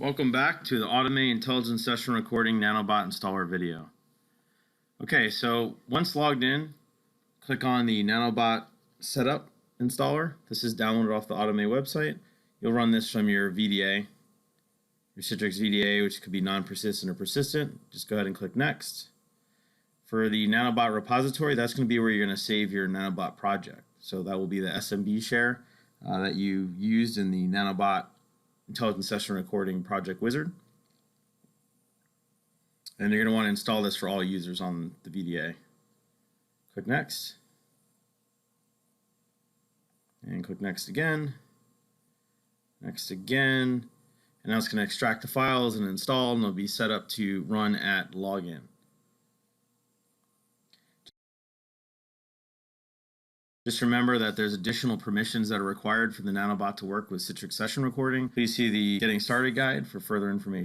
Welcome back to the Automate Intelligent Session Recording Nanobot Installer video. Okay, so once logged in, click on the Nanobot Setup Installer. This is downloaded off the Automate website. You'll run this from your VDA, your Citrix VDA, which could be non-persistent or persistent. Just go ahead and click Next. For the Nanobot repository, that's going to be where you're going to save your Nanobot project. So that will be the SMB share that you used in the Nanobot Intelligent Session Recording Project Wizard. And you're going to want to install this for all users on the VDA. Click Next. And click Next again. Next again. And now it's going to extract the files and install, and they'll be set up to run at login. Just remember that there's additional permissions that are required for the Nanobot to work with Citrix Session Recording. Please see the Getting Started guide for further information.